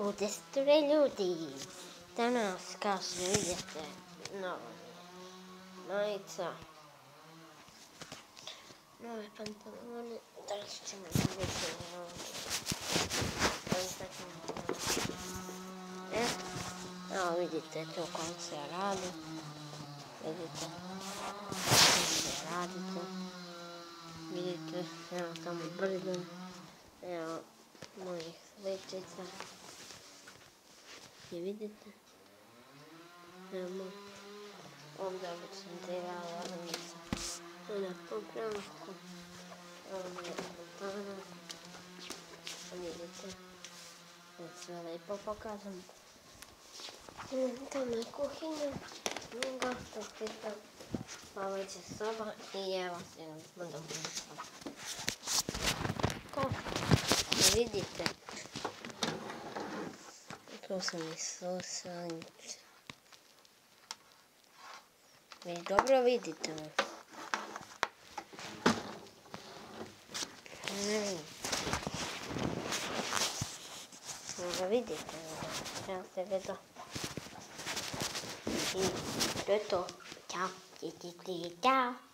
U 10 ljudi. Danas, kao što vidite, nova majica, nove pantalone. Danas ćemo da vidimo evo vidite to kako se radi. Vidite kako se radi to. Vidite, evo tamo brdo. Evo mojih sličica. I vidite. Evo ovdje sam delala rumica. Ovdje popravku. Ovdje fontana. Vidite. Sve lepo pokazam. Tamo je kuhinja. Mnogo čestita. Ovo će soba i evo se nam smo dobili soba. Ko? Vidite. Tu sam i susanice. Vi dobro vidite me. Da vidite. Ja se vidio. I to je to. Ćao. Ćao.